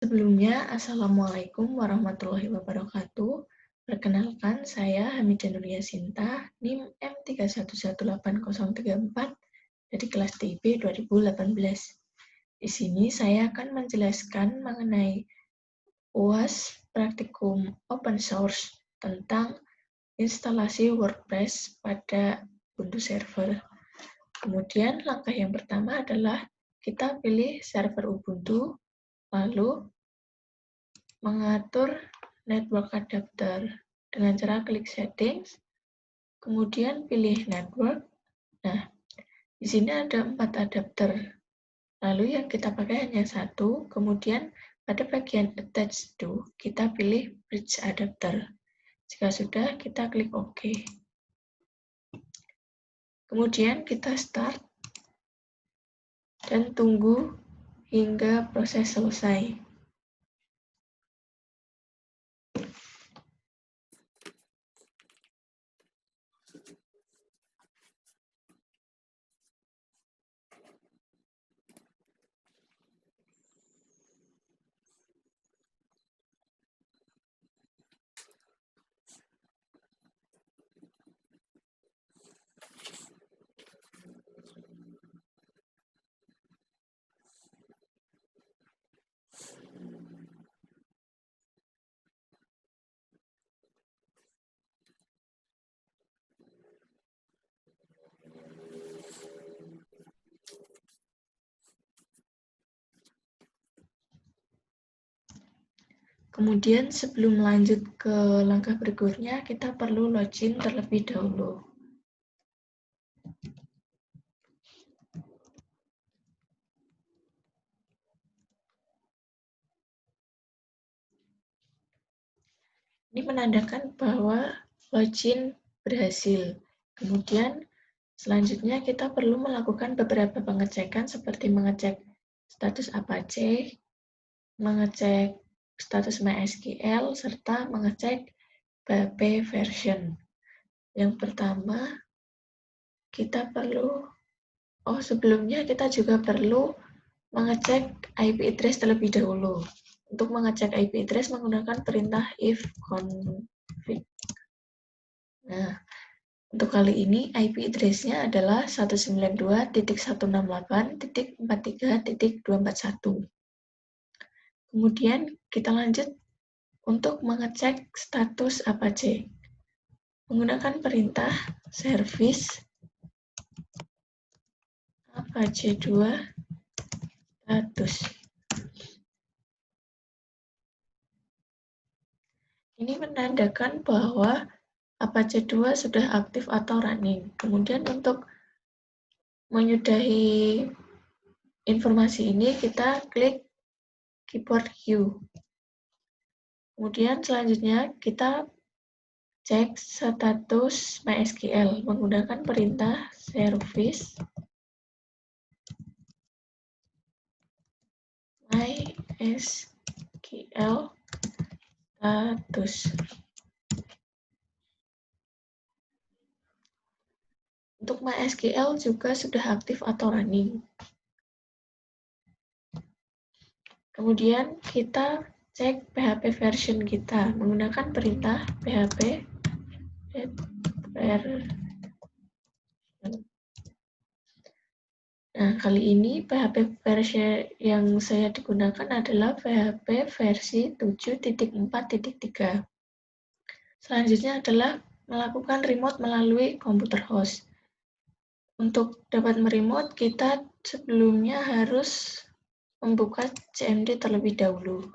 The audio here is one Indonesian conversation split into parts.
Sebelumnya, Assalamualaikum warahmatullahi wabarakatuh. Perkenalkan, saya Hamidah Nuria Sinta, NIM M311834 dari kelas TIB 2018. Di sini saya akan menjelaskan mengenai UAS praktikum open source tentang instalasi WordPress pada Ubuntu Server. Kemudian langkah yang pertama adalah kita pilih server Ubuntu, lalu mengatur network adapter dengan cara klik settings, kemudian pilih network. Nah, di sini ada 4 adapter. Lalu yang kita pakai hanya satu, kemudian pada bagian attach to, kita pilih bridge adapter. Jika sudah, kita klik OK. Kemudian kita start dan tunggu hingga proses selesai. Kemudian sebelum lanjut ke langkah berikutnya, kita perlu login terlebih dahulu. Ini menandakan bahwa login berhasil. Kemudian selanjutnya kita perlu melakukan beberapa pengecekan seperti mengecek status Apache, mengecek status MySQL, serta mengecek PHP version. Yang pertama, sebelumnya kita juga perlu mengecek IP address terlebih dahulu. Untuk mengecek IP address menggunakan perintah ifconfig. Nah, untuk kali ini IP address-nya adalah 192.168.43.241. Kemudian kita lanjut untuk mengecek status Apache. Menggunakan perintah service Apache 2 status. Ini menandakan bahwa Apache 2 sudah aktif atau running. Kemudian untuk menyudahi informasi ini, kita klik keyboard Q. Kemudian selanjutnya kita cek status MySQL menggunakan perintah service MySQL status. Untuk MySQL juga sudah aktif atau running. Kemudian kita cek PHP version kita menggunakan perintah php version. Nah, kali ini PHP versi yang saya digunakan adalah PHP versi 7.4.3. Selanjutnya adalah melakukan remote melalui komputer host. Untuk dapat meremote, kita sebelumnya harus membuka CMD terlebih dahulu.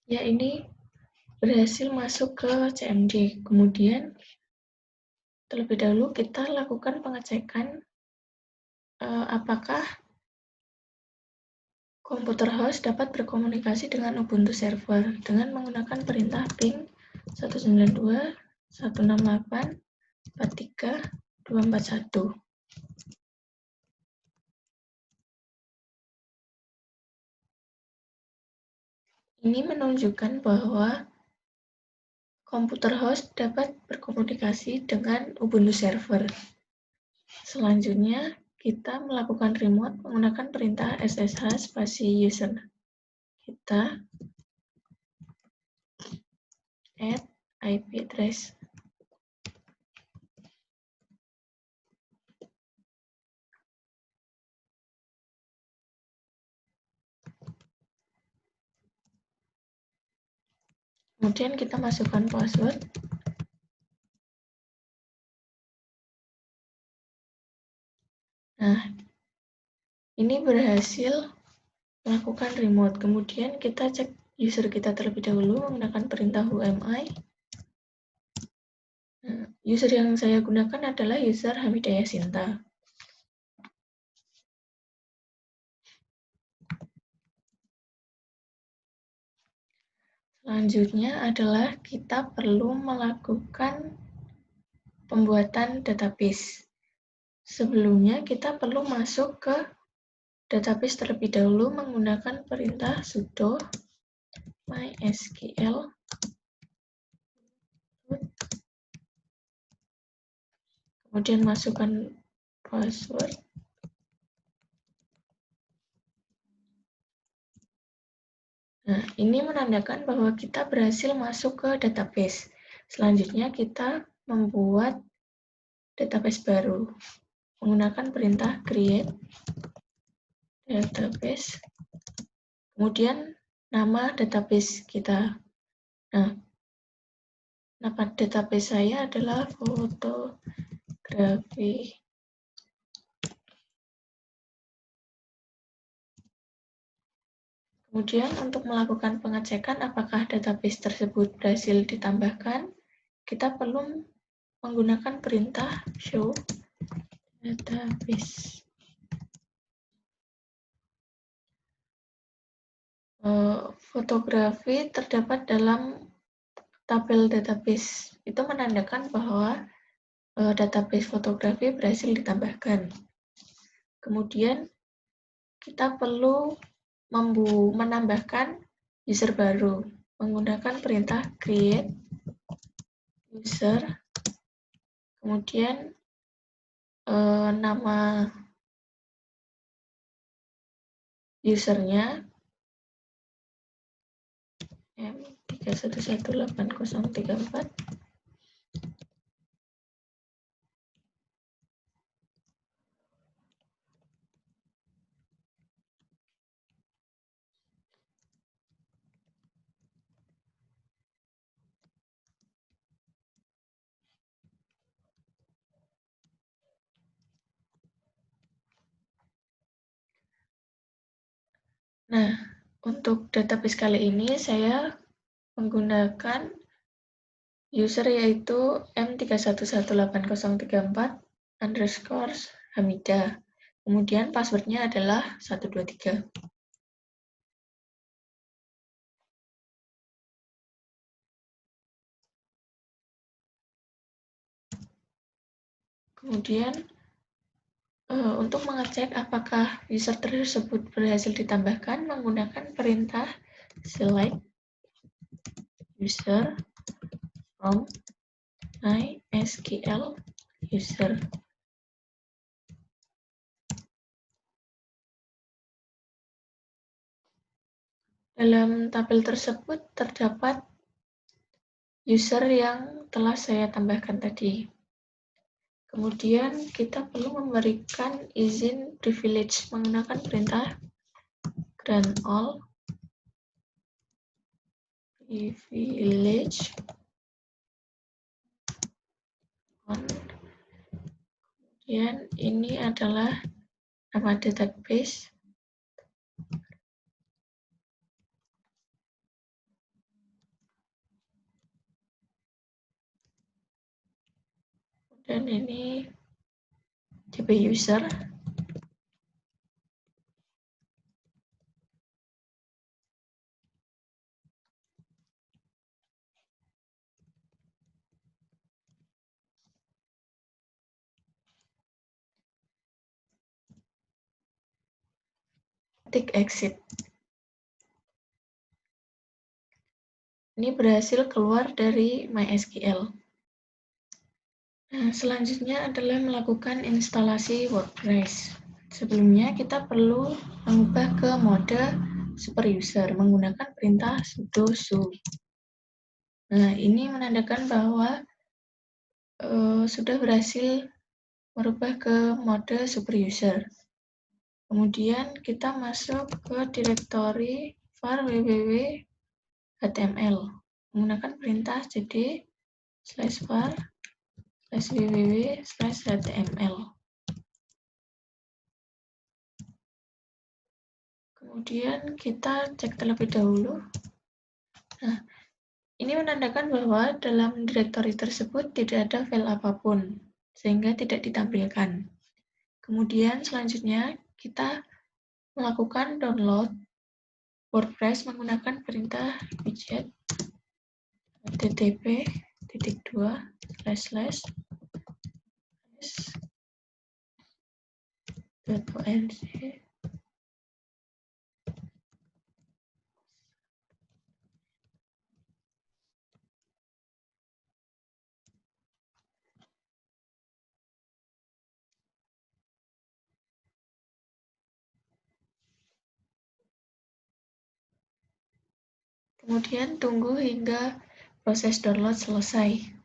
Ya, ini berhasil masuk ke CMD. Kemudian, terlebih dahulu kita lakukan pengecekan apakah komputer host dapat berkomunikasi dengan Ubuntu Server dengan menggunakan perintah ping 192.168.43.241. Ini menunjukkan bahwa komputer host dapat berkomunikasi dengan Ubuntu server. Selanjutnya, kita melakukan remote menggunakan perintah ssh spasi user. Kita add IP address. Kemudian kita masukkan password. Nah, ini berhasil melakukan remote. Kemudian kita cek user kita terlebih dahulu menggunakan perintah whoami. Nah, user yang saya gunakan adalah user Hamidaya Sinta. Selanjutnya adalah kita perlu melakukan pembuatan database. Sebelumnya kita perlu masuk ke database terlebih dahulu menggunakan perintah sudo mysql. Kemudian masukkan password. Nah, ini menandakan bahwa kita berhasil masuk ke database. Selanjutnya kita membuat database baru menggunakan perintah create database. Kemudian nama database kita. Nah, nama database saya adalah fotografi. Kemudian untuk melakukan pengecekan apakah database tersebut berhasil ditambahkan, kita perlu menggunakan perintah show database. Fotografi terdapat dalam tabel database. Itu menandakan bahwa database fotografi berhasil ditambahkan. Kemudian kita perlu menambahkan user baru menggunakan perintah create user, kemudian nama usernya M3118034. Nah, untuk database kali ini saya menggunakan user yaitu M3118034_Hamida. Kemudian passwordnya adalah 123. Kemudian untuk mengecek apakah user tersebut berhasil ditambahkan menggunakan perintah select user from mysql user. Dalam tabel tersebut terdapat user yang telah saya tambahkan tadi. Kemudian kita perlu memberikan izin privilege menggunakan perintah grant all privilege on. Kemudian ini adalah nama database. Dan ini DB user. ketik exit. Ini berhasil keluar dari MySQL. Nah, selanjutnya adalah melakukan instalasi WordPress. Sebelumnya kita perlu mengubah ke mode super user menggunakan perintah sudo su. Nah, ini menandakan bahwa sudah berhasil merubah ke mode super user. Kemudian kita masuk ke direktori var www.html menggunakan perintah cd/var/www/html. Kemudian kita cek terlebih dahulu. Nah, ini menandakan bahwa dalam direktori tersebut tidak ada file apapun, sehingga tidak ditampilkan. Kemudian selanjutnya kita melakukan download WordPress menggunakan perintah widget http://org. Kemudian tunggu hingga proses download selesai.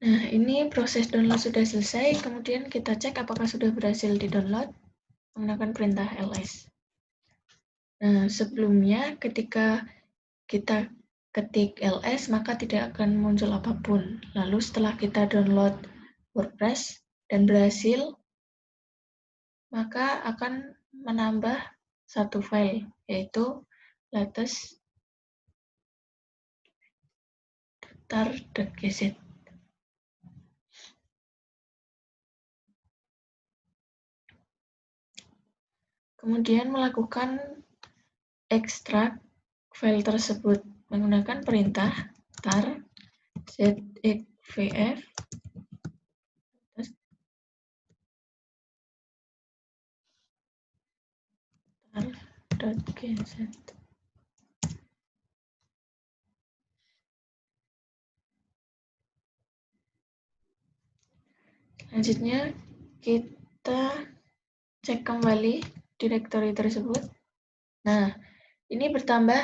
Nah, ini proses download sudah selesai. Kemudian kita cek apakah sudah berhasil di-download menggunakan perintah ls. Nah, sebelumnya ketika kita ketik ls, maka tidak akan muncul apapun. Lalu setelah kita download WordPress dan berhasil, maka akan menambah satu file, yaitu latest.tar.gz. Kemudian melakukan ekstrak file tersebut menggunakan perintah tar zxvf tar.gz. Selanjutnya kita cek kembali direktori tersebut. Nah, ini bertambah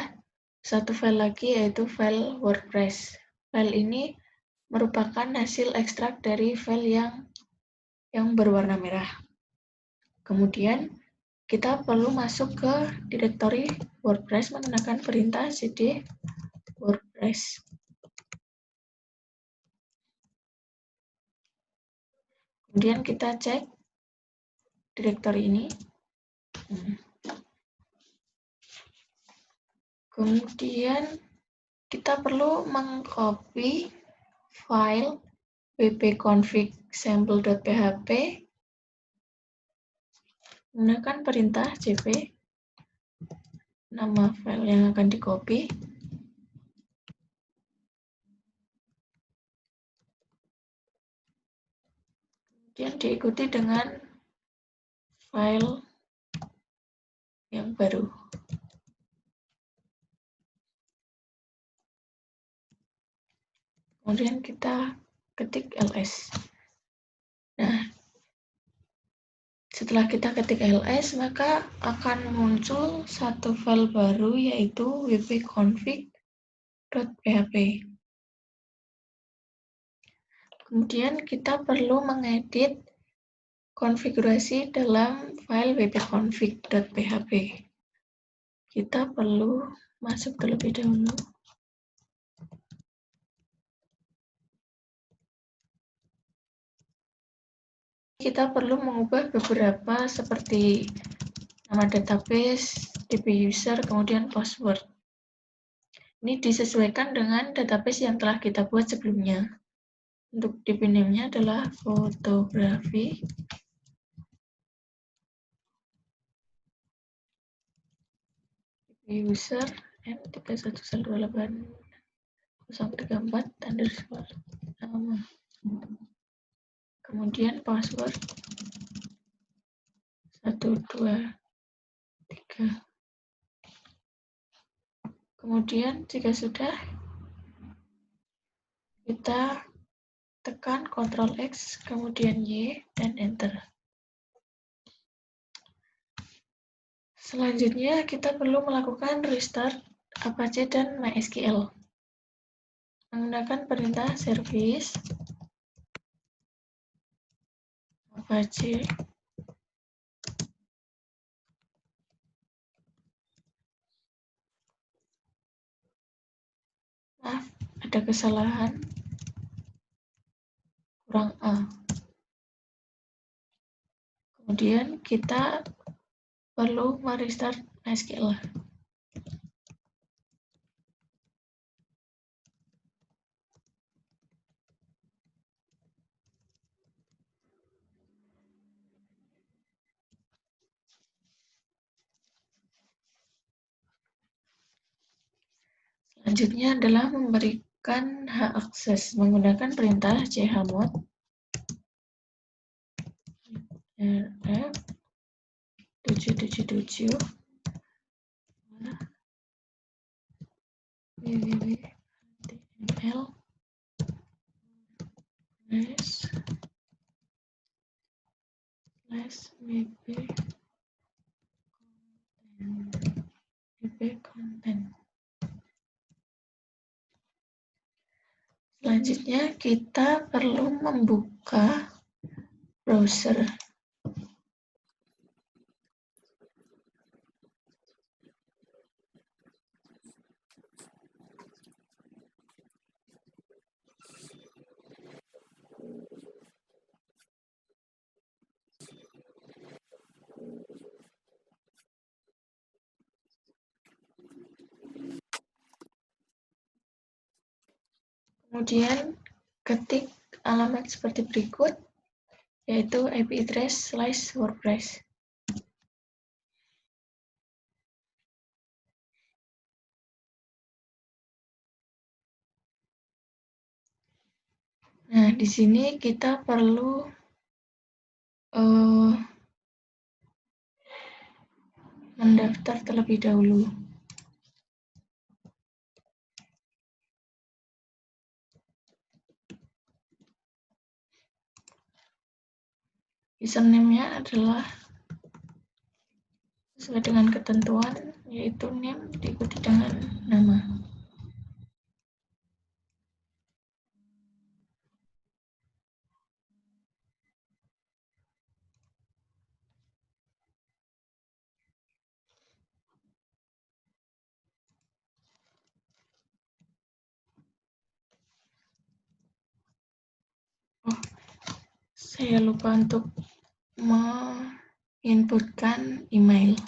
satu file lagi, yaitu file WordPress. File ini merupakan hasil ekstrak dari file yang berwarna merah. Kemudian kita perlu masuk ke direktori WordPress menggunakan perintah cd WordPress. Kemudian kita cek direktori ini. Kemudian kita perlu mengcopy file wp-config sample.php menggunakan perintah cp, nama file yang akan di-copy. Kemudian diikuti dengan file yang baru. Kemudian kita ketik ls. Nah, setelah kita ketik ls, maka akan muncul satu file baru, yaitu wp-config.php. Kemudian kita perlu mengedit konfigurasi dalam file wp-config.php. Kita perlu masuk terlebih dahulu. kita perlu mengubah beberapa seperti nama database, DB user, kemudian password. Ini disesuaikan dengan database yang telah kita buat sebelumnya. Untuk DB name-nya adalah fotografi. DB user n31128.034 nama. Kemudian password 123. Kemudian jika sudah, kita tekan Ctrl X, kemudian Y, dan Enter. Selanjutnya, kita perlu melakukan restart Apache dan MySQL. Menggunakan perintah service Apache ada kesalahan kurang A. Kemudian kita perlu merestart MySQL. Selanjutnya adalah memberikan hak akses menggunakan perintah chmod rf 777 www.html /wp content. Selanjutnya kita perlu membuka browser. Kemudian ketik alamat seperti berikut, yaitu IP address/WordPress. Nah, di sini kita perlu mendaftar terlebih dahulu. Username-nya adalah sesuai dengan ketentuan, yaitu name diikuti dengan nama. Oh, saya lupa untuk menginputkan email.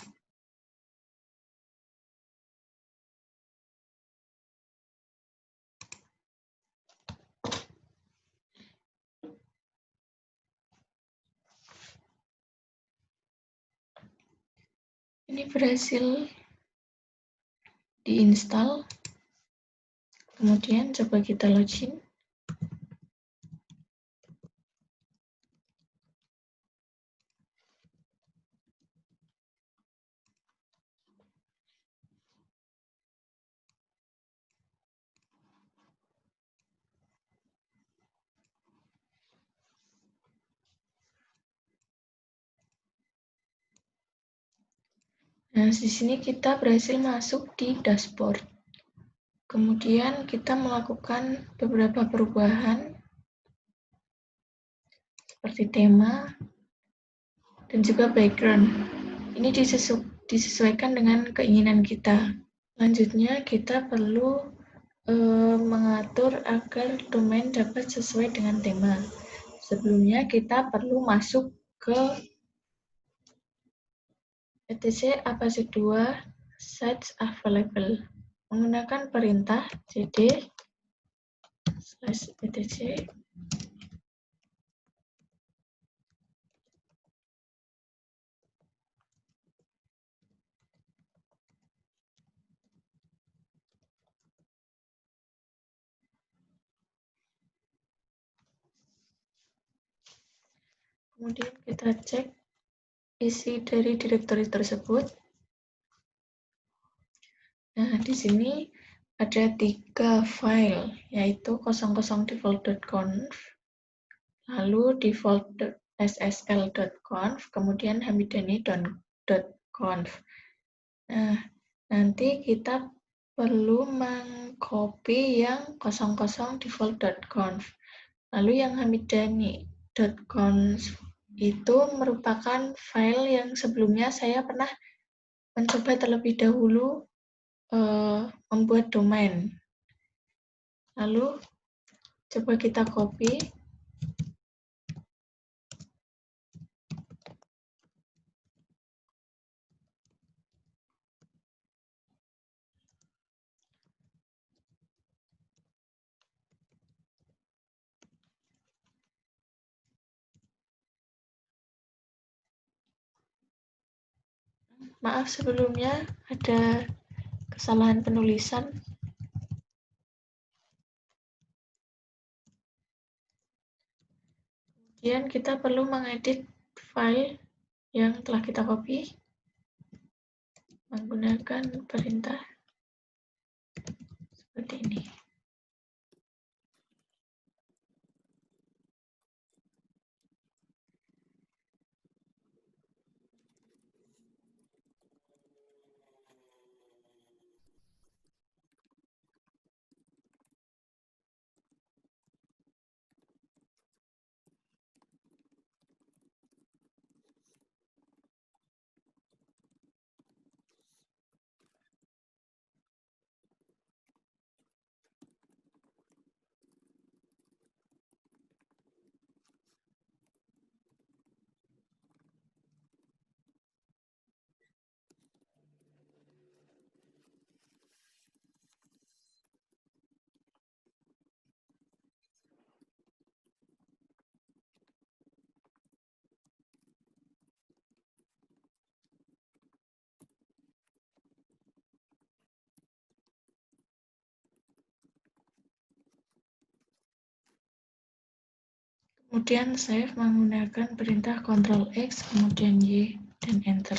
Ini berhasil diinstal. Kemudian coba kita login. Nah, di sini kita berhasil masuk di dashboard. Kemudian kita melakukan beberapa perubahan seperti tema dan juga background. Ini disesuaikan dengan keinginan kita. Selanjutnya kita perlu mengatur agar domain dapat sesuai dengan tema. Sebelumnya kita perlu masuk ke etc apa2 sites available menggunakan perintah cd/etc. Kemudian kita cek isi dari direktori tersebut. Nah, di sini ada 3 file, yaitu 00 default.conf, lalu default.ssl.conf, kemudian hamidani.conf. Nah, nanti kita perlu mengcopy yang 00 default.conf. Lalu yang hamidani.conf itu merupakan file yang sebelumnya saya pernah mencoba terlebih dahulu membuat domain. Lalu coba kita copy. Maaf sebelumnya ada kesalahan penulisan. Kemudian kita perlu mengedit file yang telah kita copy menggunakan perintah seperti ini. Kemudian save menggunakan perintah Ctrl X, kemudian Y, dan Enter.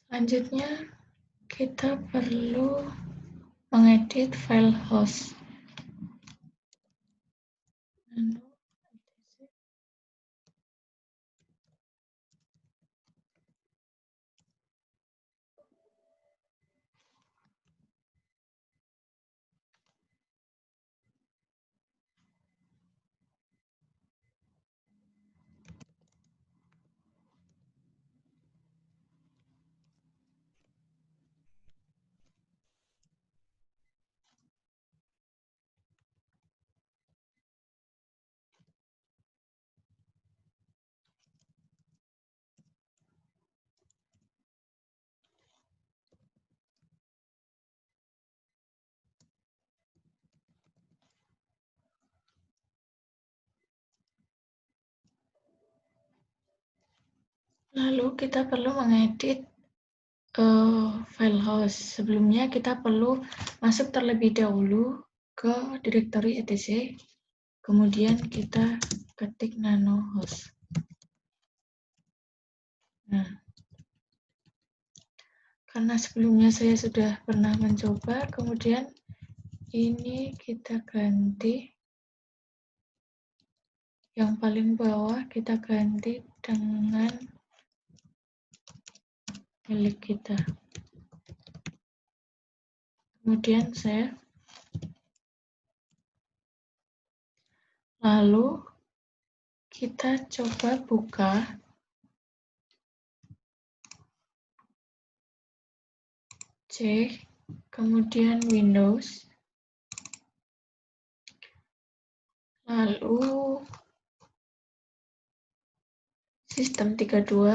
Selanjutnya, kita perlu mengedit file host. Lalu kita perlu mengedit file host. Sebelumnya kita perlu masuk terlebih dahulu ke direktori etc. Kemudian kita ketik nano host. Nah, karena sebelumnya saya sudah pernah mencoba, kemudian ini kita ganti. Yang paling bawah kita ganti dengan milik kita. Kemudian save. Lalu kita coba buka C, kemudian Windows, lalu sistem 32,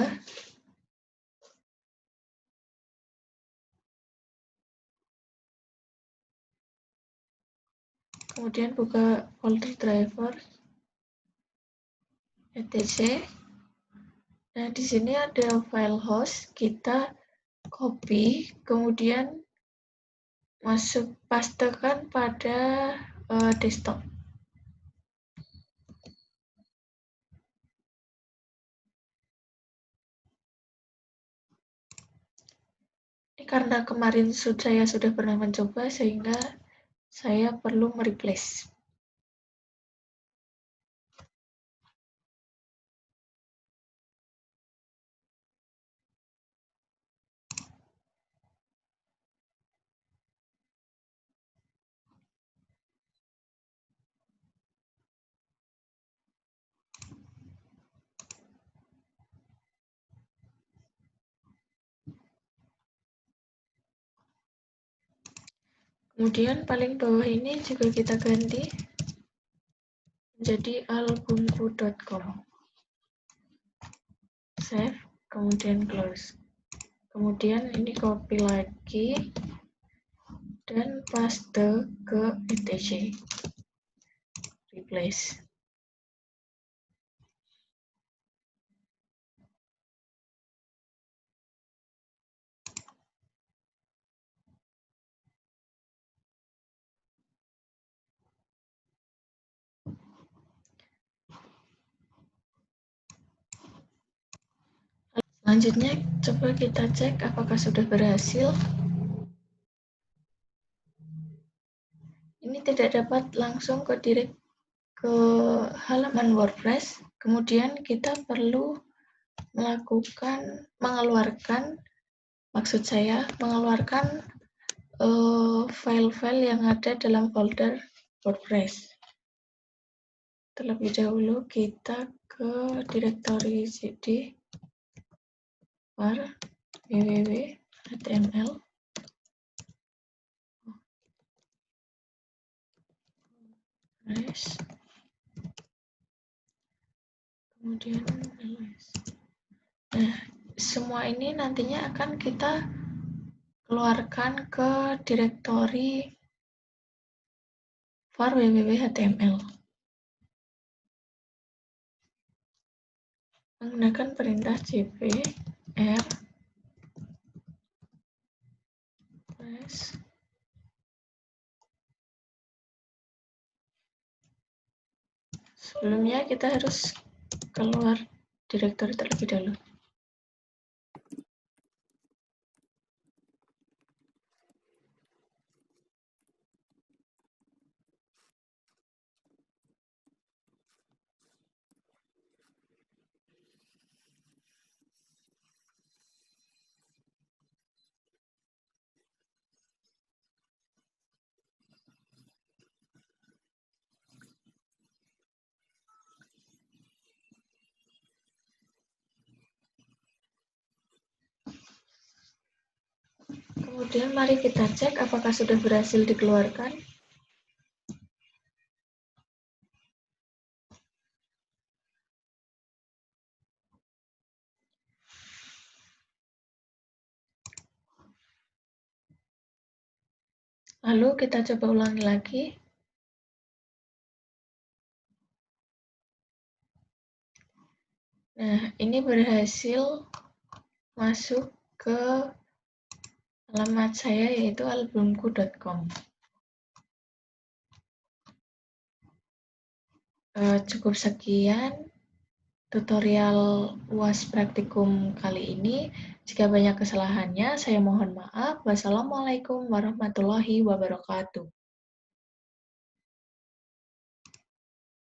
kemudian buka folder driver, etc. Nah, di sini ada file host, kita copy, kemudian pastekan pada desktop. Ini karena kemarin saya sudah pernah mencoba, sehingga saya perlu mereplace. Kemudian paling bawah ini juga kita ganti menjadi albumku.com. Save, kemudian close. Kemudian ini copy lagi dan paste ke etc. Replace. Selanjutnya, coba kita cek apakah sudah berhasil. Ini tidak dapat langsung ke halaman WordPress. Kemudian kita perlu mengeluarkan file-file yang ada dalam folder WordPress. Terlebih dahulu kita ke direktori cd var www.html, kemudian ls. Nah, semua ini nantinya akan kita keluarkan ke direktori var www.html menggunakan perintah cp r sebelumnya kita harus keluar direktori terlebih dahulu. Kemudian mari kita cek apakah sudah berhasil dikeluarkan. Lalu kita coba ulangi lagi. Nah, ini berhasil masuk ke alamat saya, yaitu albumku.com. Cukup sekian tutorial UAS praktikum kali ini. Jika banyak kesalahannya, saya mohon maaf. Wassalamualaikum warahmatullahi wabarakatuh.